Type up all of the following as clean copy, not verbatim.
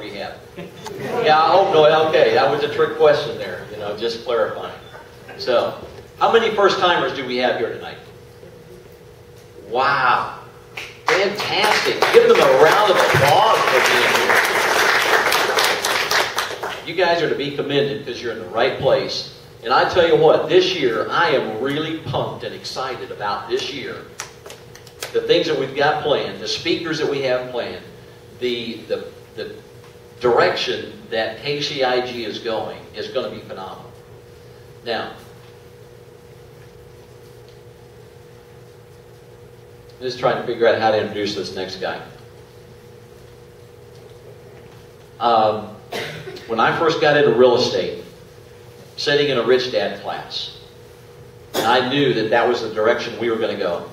rehab. Yeah, I hope no. Okay, that was a trick question there. You know, just clarifying. So, how many first-timers do we have here tonight? Wow, fantastic! Give them a round of applause for being here. You guys are to be commended because you're in the right place. And I tell you what, this year I am really pumped and excited about this year. The things that we've got planned, the speakers that we have planned, the direction that KCIG is going to be phenomenal. Now, I'm just trying to figure out how to introduce this next guy. When I first got into real estate, sitting in a Rich Dad class, and I knew that that was the direction we were going to go,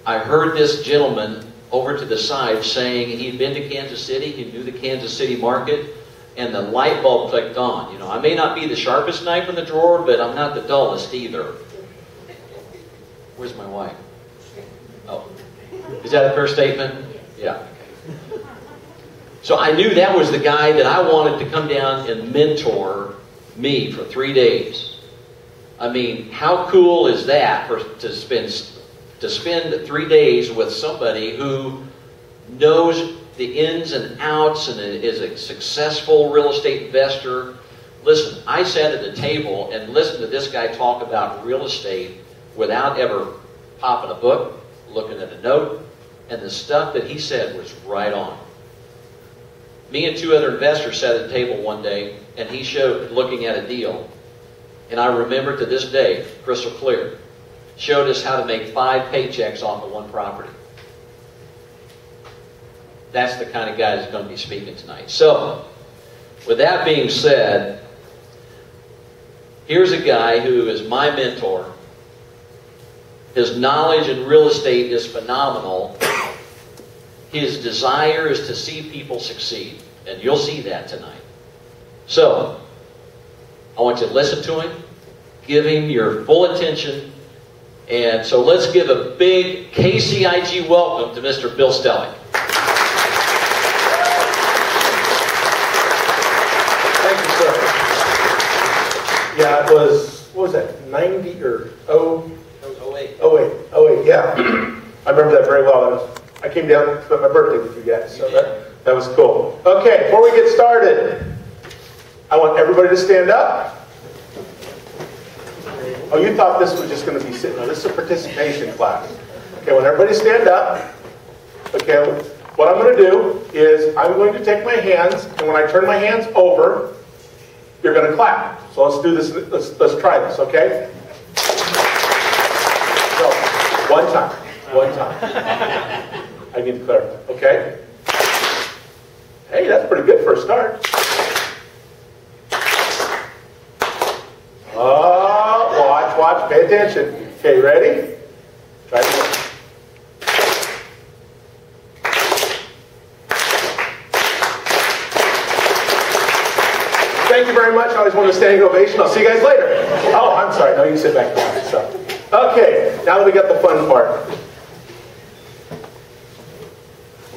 I heard this gentleman over to the side saying he'd been to Kansas City, he knew the Kansas City market, and the light bulb clicked on. You know, I may not be the sharpest knife in the drawer, but I'm not the dullest either. Where's my wife? Oh, is that a fair statement? Yeah. So I knew that was the guy that I wanted to come down and mentor me for 3 days. I mean, how cool is that to spend 3 days with somebody who knows the ins and outs and is a successful real estate investor. Listen, I sat at a table and listened to this guy talk about real estate without ever popping a book, looking at a note, and the stuff that he said was right on. Me and 2 other investors sat at a table one day, and he showed, looking at a deal, and I remember to this day, crystal clear, showed us how to make 5 paychecks off of 1 property. That's the kind of guy that's going to be speaking tonight. So, with that being said, here's a guy who is my mentor. His knowledge in real estate is phenomenal. His desire is to see people succeed, and you'll see that tonight. So, I want you to listen to him, give him your full attention, and so let's give a big KCIG welcome to Mr. Bill Stelling. Thank you, sir. Yeah, it was, what was that, 90 or 0? That was 08. 08, yeah. I remember that very well. I came down to spend my birthday with you guys, so that was cool. Okay, before we get started, I want everybody to stand up. Oh, you thought this was just going to be sitting. No, this is a participation class. Okay, when everybody stand up, okay, what I'm going to do is I'm going to take my hands, and when I turn my hands over, you're going to clap. So let's do this. Let's try this, okay? So, one time. I need to clarify, okay? Hey, that's pretty good for a start. Watch, pay attention. Okay, ready? Try it again. Thank you very much. I always want a standing ovation. I'll see you guys later. Oh, I'm sorry. No, you can sit back down. So, okay, now that we got the fun part.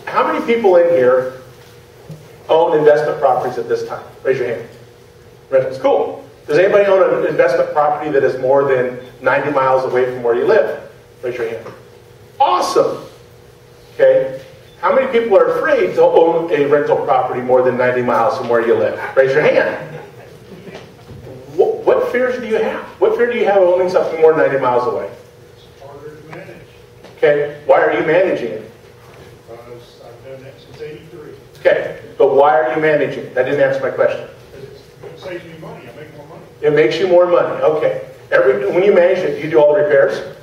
How many people in here own investment properties at this time? Raise your hand. Rentals. Cool. Does anybody own an investment property that is more than 90 miles away from where you live? Raise your hand. Awesome. Okay. How many people are afraid to own a rental property more than 90 miles from where you live? Raise your hand. What fears do you have? What fear do you have of owning something more than 90 miles away? It's harder to manage. Okay. Why are you managing it? Because I've done that since '83. Okay. But why are you managing it? That didn't answer my question. It saves me money. I make more money. It makes you more money. Okay. When you manage it, do you do all the repairs?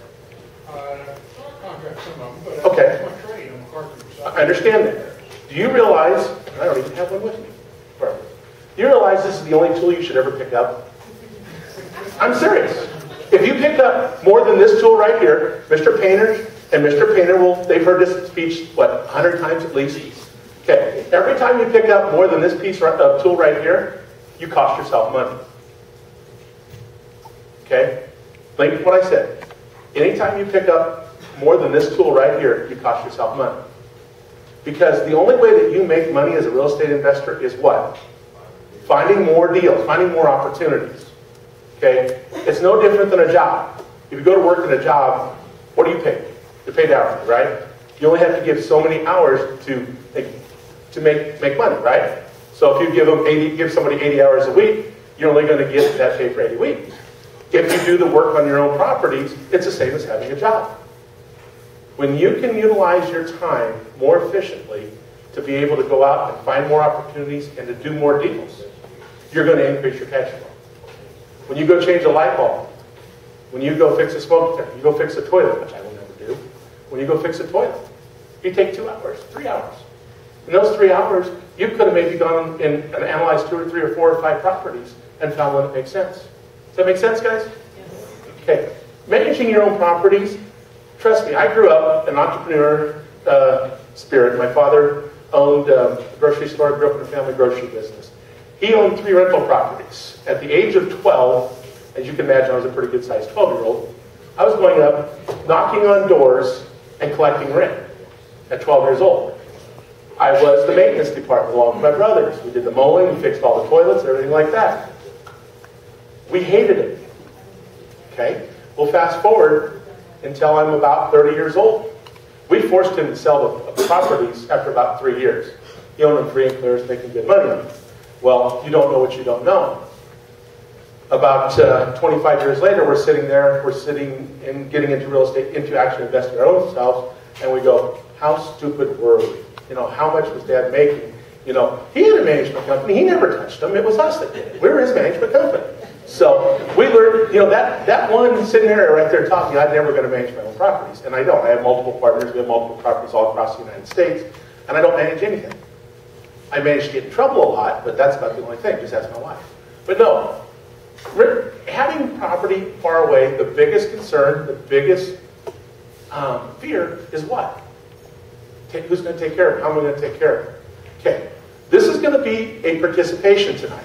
I contract some of them, but Okay. that's my trade. I'm a carpenter. So I understand that. Do you realize, and I don't even have one with me, do you realize this is the only tool you should ever pick up? I'm serious. If you pick up more than this tool right here, Mr. Painter and Mr. Painter they've heard this speech, what, 100 times at least? Okay, every time you pick up more than this piece of tool right here, you cost yourself money. Okay? Think what I said. Anytime you pick up more than this tool right here, you cost yourself money. Because the only way that you make money as a real estate investor is what? Finding more deals, finding more opportunities. Okay? It's no different than a job. If you go to work in a job, what do you pay? You're paid hourly, right? You only have to give so many hours to make money, right? So if you give somebody 80 hours a week, you're only going to get that pay for 80 weeks. If you do the work on your own properties, it's the same as having a job. When you can utilize your time more efficiently to be able to go out and find more opportunities and to do more deals, you're going to increase your cash flow. When you go change a light bulb, when you go fix a smoke detector, you go fix a toilet, which I will never do. When you go fix a toilet, you take 2 hours, 3 hours. In those 3 hours, you could have maybe gone and analyzed 2 or 3 or 4 or 5 properties and found one that makes sense. Does that make sense, guys? Yes. Okay. Managing your own properties, trust me, I grew up an entrepreneur spirit. My father owned a grocery store, grew up in a family grocery business. He owned 3 rental properties. At the age of 12, as you can imagine, I was a pretty good-sized 12-year-old, I was going up, knocking on doors, and collecting rent at 12 years old. I was the maintenance department along with my brothers. We did the mowing, we fixed all the toilets, everything like that. We hated it. Okay? Well, fast forward until I'm about 30 years old. We forced him to sell the properties after about 3 years. He owned them free and clear, making good money on them. Well, you don't know what you don't know. About 25 years later, we're sitting and getting into real estate, into actually investing our own selves, and we go, how stupid were we? You know, how much was Dad making? You know, he had a management company. He never touched them. It was us that did it. We were his management company. So we learned, you know, that one sitting there right there talking, I'm never going to manage my own properties. And I don't. I have multiple partners. We have multiple properties all across the United States. And I don't manage anything. I manage to get in trouble a lot, but that's about the only thing. Just ask my wife. But no, having property far away, the biggest concern, the biggest fear is what? Who's going to take care of it? How am I going to take care of it? Okay, this is going to be a participation tonight.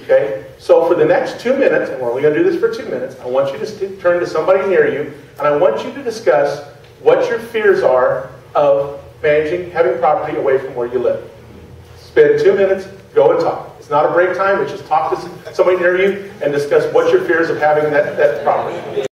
Okay, so for the next 2 minutes, and we're only going to do this for 2 minutes, I want you to turn to somebody near you, and I want you to discuss what your fears are of having property away from where you live. Spend 2 minutes, go and talk. It's not a break time, it's just talk to somebody near you and discuss what your fears of having that property.